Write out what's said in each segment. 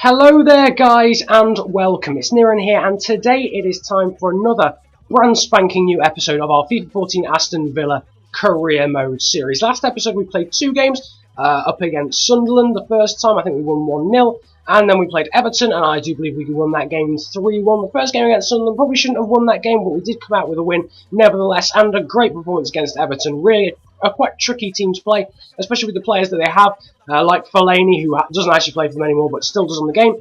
Hello there guys and welcome, it's Niran here and today it is time for another brand spanking new episode of our FIFA 14 Aston Villa Career Mode series. Last episode we played two games up against Sunderland. The first time I think we won 1-0 and then we played Everton and I do believe we won that game 3-1. The first game against Sunderland probably shouldn't have won that game, but we did come out with a win nevertheless, and a great performance against Everton. Really a quite tricky team to play, especially with the players that they have, like Fellaini, who doesn't actually play for them anymore, but still does on the game.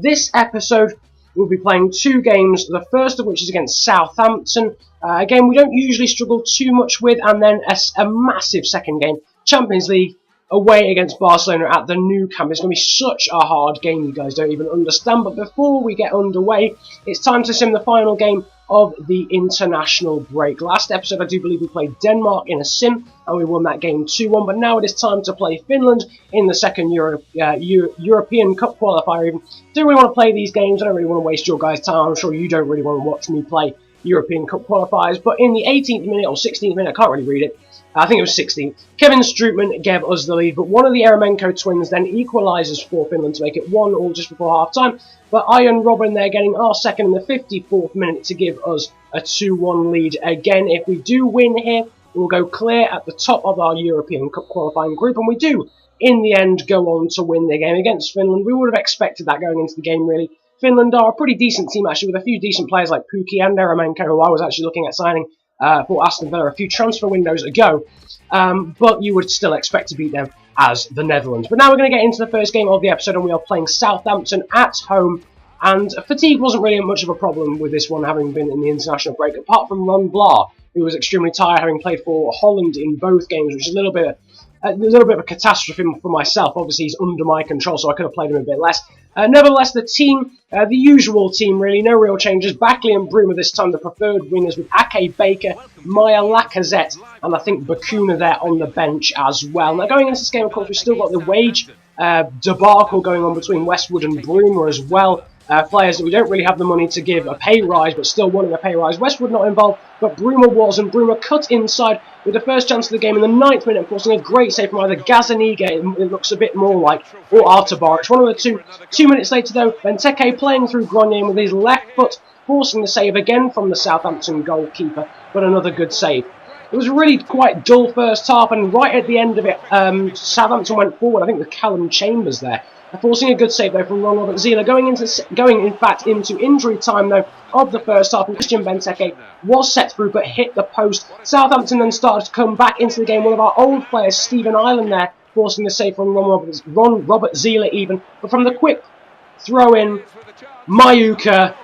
This episode, we'll be playing two games, the first of which is against Southampton, a game we don't usually struggle too much with, and then a massive second game, Champions League, away against Barcelona at the Nou Camp. It's going to be such a hard game, you guys don't even understand. But before we get underway, it's time to sim the final game of the international break. Last episode, I do believe we played Denmark in a sim, and we won that game 2-1. But now it is time to play Finland in the second European Cup qualifier. Even don't really want to play these games. I don't really want to waste your guys' time. I'm sure you don't really want to watch me play European Cup qualifiers. But in the 18th minute or 16th minute, I can't really read it. I think it was 16. Kevin Strootman gave us the lead, but one of the Eremenko twins then equalises for Finland to make it 1-1 just before half-time. But Ian Robin there getting our second in the 54th minute to give us a 2-1 lead. Again, if we do win here, we'll go clear at the top of our European Cup qualifying group, and we do, in the end, go on to win the game against Finland. We would have expected that going into the game, really. Finland are a pretty decent team, actually, with a few decent players like Pukki and Eremenko, who I was actually looking at signing for Aston Villa a few transfer windows ago, but you would still expect to beat them as the Netherlands. But now we're going to get into the first game of the episode, and we are playing Southampton at home, and fatigue wasn't really much of a problem with this one, having been in the international break, apart from Ron Vlaar, who was extremely tired, having played for Holland in both games, which is a little bit of a catastrophe for myself. Obviously, he's under my control, so I could have played him a bit less. Nevertheless, the team, the usual team really, no real changes. Backley and Bruma this time the preferred wingers, with Ake, Baker, Maya, Lacazette, and I think Bakuna there on the bench as well. Now, going into this game, of course, we've still got the wage debacle going on between Westwood and Bruma as well. Players that we don't really have the money to give a pay rise, but still wanting a pay rise. Westwood not involved, but Bruma was, and Bruma cut inside with the first chance of the game in the 9th minute, forcing a great save from either Gazaniga, it looks a bit more like, or Artabar. It's one of the two. 2 minutes later, though, Benteke playing through Grenier with his left foot, forcing the save again from the Southampton goalkeeper, but another good save. It was really quite dull first half, and right at the end of it, Southampton went forward, I think with Callum Chambers there, forcing a good save though from Robert Zieler, going in fact into injury time though of the first half, and Christian Benteke was set through but hit the post. Southampton then started to come back into the game. One of our old players, Stephen Ireland there, forcing the save from Ron Robert Zieler even, but from the quick throw in, Mayuka,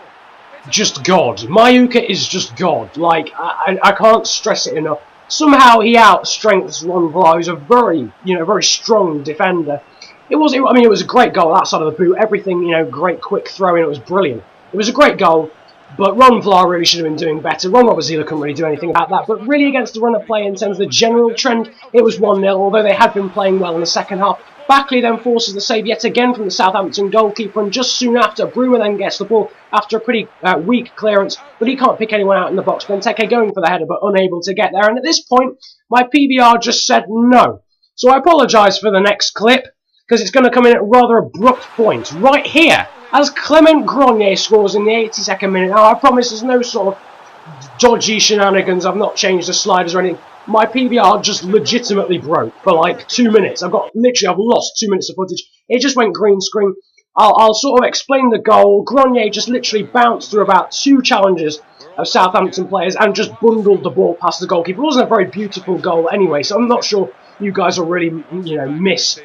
just God. Mayuka is just God. Like, I can't stress it enough. Somehow he outstrengths Ron Vlaar, who's a very strong defender. It was a great goal outside of the boot. Everything, great quick throw in. It was brilliant. It was a great goal, but Ron Vlaar really should have been doing better. Ron Robert Zieler couldn't really do anything about that. But really, against the run of play in terms of the general trend, it was 1-0. Although they had been playing well in the second half. Backley then forces the save yet again from the Southampton goalkeeper, and just soon after, Bruma then gets the ball after a pretty weak clearance, but he can't pick anyone out in the box. Benteke going for the header, but unable to get there. And at this point, my PBR just said no. So I apologise for the next clip, because it's going to come in at a rather abrupt point. Right here, as Clement Grenier scores in the 82nd minute. Now, I promise there's no sort of dodgy shenanigans. I've not changed the sliders or anything. My PBR just legitimately broke for like 2 minutes. I've lost 2 minutes of footage. It just went green screen. I'll sort of explain the goal. Grenier just literally bounced through about 2 challenges of Southampton players and just bundled the ball past the goalkeeper. It wasn't a very beautiful goal anyway, so I'm not sure you guys will really, miss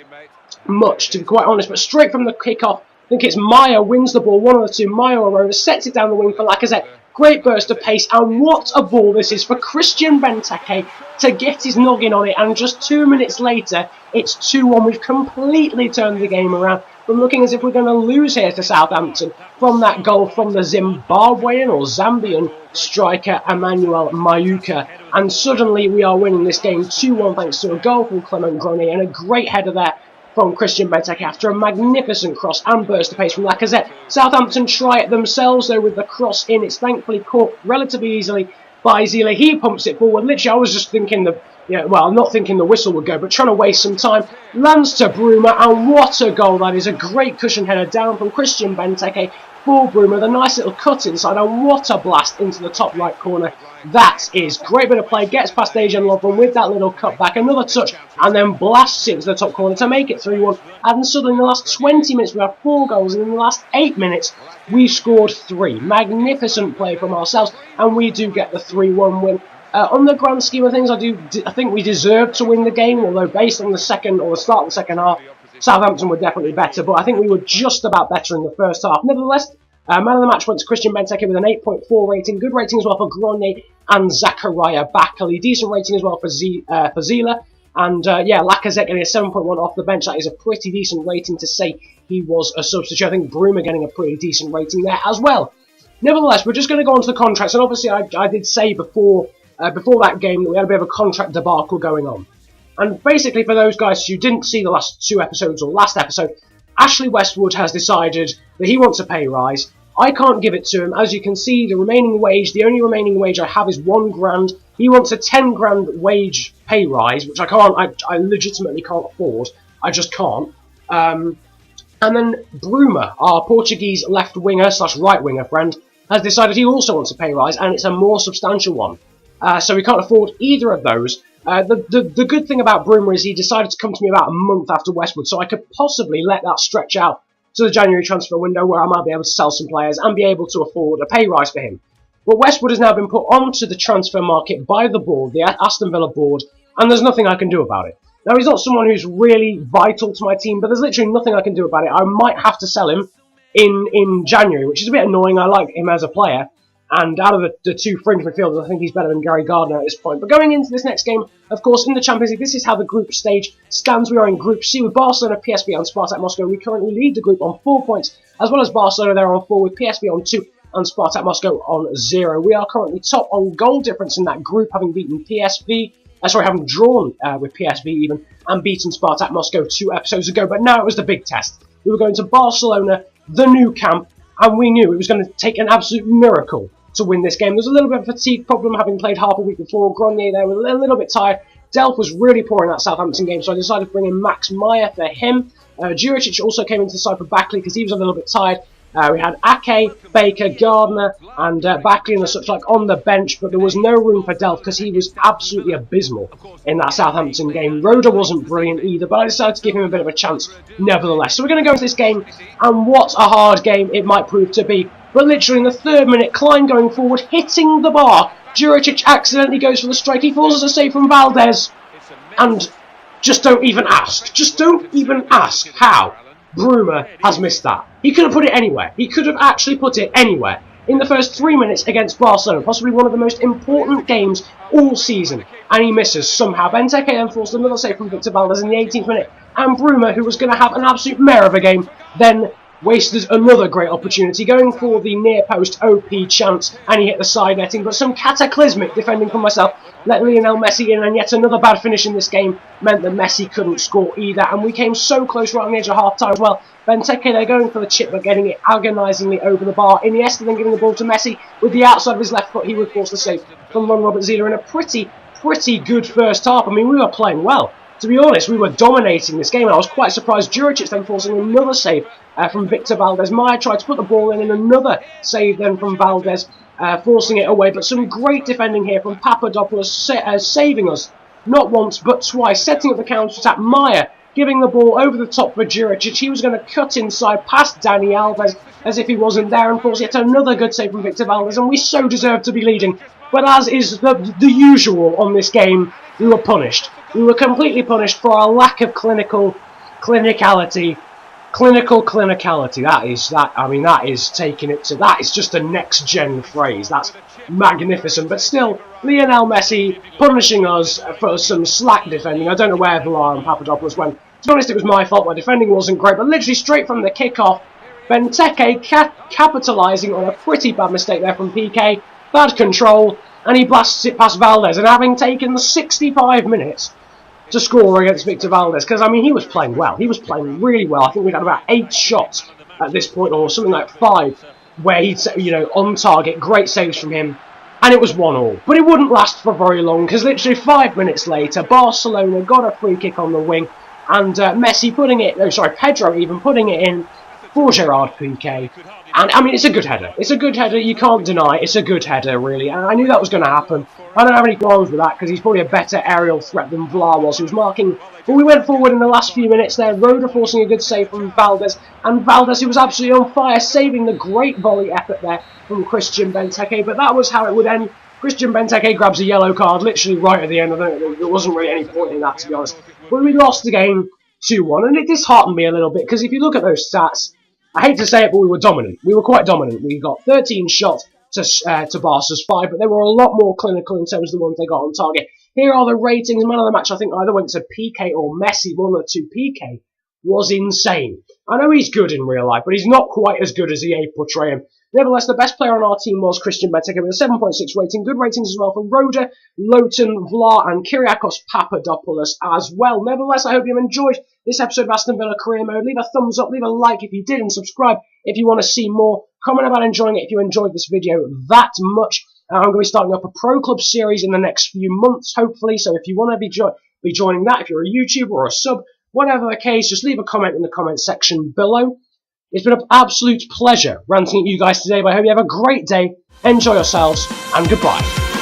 much, to be quite honest. But straight from the kickoff, I think it's Maya wins the ball, one of the two, Maya or Rona, sets it down the wing for Lacazette. Great burst of pace, and what a ball this is for Christian Benteke to get his noggin on it, and just 2 minutes later, it's 2-1. We've completely turned the game around from looking as if we're going to lose here to Southampton from that goal from the Zimbabwean or Zambian striker Emmanuel Mayuka, and suddenly we are winning this game 2-1 thanks to a goal from Clement Grenier and a great header there from Christian Benteke after a magnificent cross and burst of pace from Lacazette. Southampton try it themselves though with the cross in. It's thankfully caught relatively easily by Zieler. He pumps it forward. Literally, I was just thinking Yeah, well, I'm not thinking the whistle would go, but trying to waste some time. Lands to Bruma, and what a goal that is. A great cushion header down from Christian Benteke for Bruma. The nice little cut inside, and what a blast into the top right corner. That is great bit of play. Gets past Dejan Lovren with that little cut back. Another touch, and then blasts it into the top corner to make it 3-1. And suddenly in the last 20 minutes, we have 4 goals, and in the last 8 minutes, we scored 3. Magnificent play from ourselves, and we do get the 3-1 win. On the grand scheme of things, I think we deserved to win the game, although based on the start of the second half, Southampton were definitely better, but I think we were just about better in the first half. Nevertheless, man of the match went to Christian Benteke with an 8.4 rating. Good rating as well for Grenier and Zakaria Bakali. Decent rating as well for Zila. And yeah, Lacazette getting a 7.1 off the bench. That is a pretty decent rating to say he was a substitute. I think Bruma getting a pretty decent rating there as well. Nevertheless, we're just going to go on to the contracts, and obviously I did say before that game that we had a bit of a contract debacle going on. And basically, for those guys who didn't see the last 2 episodes or last episode, Ashley Westwood has decided that he wants a pay rise. I can't give it to him. As you can see, the only remaining wage I have is £1,000. He wants a 10 grand wage pay rise, which I legitimately can't afford. I just can't. And then Bruma, our Portuguese left winger / right winger friend, has decided he also wants a pay rise, and it's a more substantial one. So we can't afford either of those. The good thing about Bruma is he decided to come to me about a month after Westwood, so I could possibly let that stretch out to the January transfer window where I might be able to sell some players and be able to afford a pay rise for him. But Westwood has now been put onto the transfer market by the board, the Aston Villa board, and there's nothing I can do about it. Now, he's not someone who's really vital to my team, but there's literally nothing I can do about it. I might have to sell him in January, which is a bit annoying. I like him as a player. And out of the 2 fringe midfielders, I think he's better than Gary Gardner at this point. But going into this next game, of course, in the Champions League, this is how the group stage stands. We are in Group C with Barcelona, PSV and Spartak Moscow. We currently lead the group on 4 points, as well as Barcelona there on 4 with PSV on 2 and Spartak Moscow on 0. We are currently top on goal difference in that group, having beaten having drawn with PSV even, and beaten Spartak Moscow 2 episodes ago. But now it was the big test. We were going to Barcelona, the Nou Camp, and we knew it was going to take an absolute miracle to win this game. There's a little bit of a fatigue problem, having played half a week before. Grenier there was a little bit tired. Delph was really poor in that Southampton game, so I decided to bring in Max Meyer for him. Juricic also came into the side for Backley because he was a little bit tired. We had Ake, Baker, Gardner, and Backley and such like on the bench, but there was no room for Delph because he was absolutely abysmal in that Southampton game. Roda wasn't brilliant either, but I decided to give him a bit of a chance nevertheless. So we're going to go into this game, and what a hard game it might prove to be. But literally in the 3rd minute, Klein going forward, hitting the bar. Juricic accidentally goes for the strike. He forces a save from Valdez. And just don't even ask. Just don't even ask how Bruma has missed that. He could have put it anywhere. He could have actually put it anywhere. In the first 3 minutes against Barcelona, possibly one of the most important games all season. And he misses somehow. Benteke then forced another save from Victor Valdez in the 18th minute. And Bruma, who was going to have an absolute mare of a game, then wasted another great opportunity, going for the near post OP chance, and he hit the side netting, but some cataclysmic defending from myself let Lionel Messi in, and yet another bad finish in this game meant that Messi couldn't score either, and we came so close right on the edge of half-time as well. Benteke, they're going for the chip, but getting it agonisingly over the bar. Iniesta then giving the ball to Messi with the outside of his left foot. He would force the save from Robert Zila in a pretty good first half. I mean, we were playing well. To be honest, we were dominating this game, and I was quite surprised. Juricic then forcing another save from Victor Valdez. Meyer tried to put the ball in, and another save then from Valdez, forcing it away. But some great defending here from Papadopoulos, saving us not once but twice, setting up the counter-attack. Meyer giving the ball over the top for Juricic. He was going to cut inside past Dani Alves as if he wasn't there, and force yet another good save from Victor Valdez, and we so deserved to be leading. But as is the usual on this game, we were punished. We were completely punished for our lack of clinicality. That is taking it to, that is just a next gen phrase. That's magnificent. But still, Lionel Messi punishing us for some slack defending. I don't know where Villar and Papadopoulos went. To be honest, it was my fault. My defending wasn't great, but literally straight from the kick-off, Benteke capitalising on a pretty bad mistake there from PK. Bad control, and he blasts it past Valdez. And having taken the 65 minutes to score against Victor Valdez, because I mean he was playing well. He was playing really well. I think we'd had about 8 shots at this point, or something like 5, where he'd, on target. Great saves from him. and it was 1-1. But it wouldn't last for very long, because literally 5 minutes later, Barcelona got a free kick on the wing, and Messi putting it, no, sorry, Pedro even putting it in for Gerard Piqué. And, I mean, it's a good header. It's a good header, you can't deny it. It's a good header, really. And I knew that was going to happen. I don't have any qualms with that, because he's probably a better aerial threat than Vlaar was, who was marking. But we went forward in the last few minutes there. Roda forcing a good save from Valdez. And Valdez, who was absolutely on fire, saving the great volley effort there from Christian Benteke. But that was how it would end. Christian Benteke grabs a yellow card literally right at the end. I don't know, there wasn't really any point in that, to be honest. But we lost the game 2-1, and it disheartened me a little bit, because if you look at those stats, I hate to say it, but we were dominant. We were quite dominant. We got 13 shots to Barca's 5, but they were a lot more clinical in terms of the ones they got on target. Here are the ratings. Man of the match, I think, either went to Piqué or Messi. One of the two. Piqué was insane. I know he's good in real life, but he's not quite as good as EA portray him. Nevertheless, the best player on our team was Christian Benteke with a 7.6 rating. Good ratings as well from Roda, Lowton, Vlaar, and Kyriakos Papadopoulos as well. Nevertheless, I hope you've enjoyed this episode of Aston Villa Career Mode. Leave a thumbs up, leave a like if you did, and subscribe if you want to see more. Comment about enjoying it if you enjoyed this video that much. I'm going to be starting up a Pro Club series in the next few months, hopefully. So if you want to be joining that, if you're a YouTuber or a sub, whatever the case, just leave a comment in the comment section below. It's been an absolute pleasure ranting at you guys today, but I hope you have a great day, enjoy yourselves, and goodbye.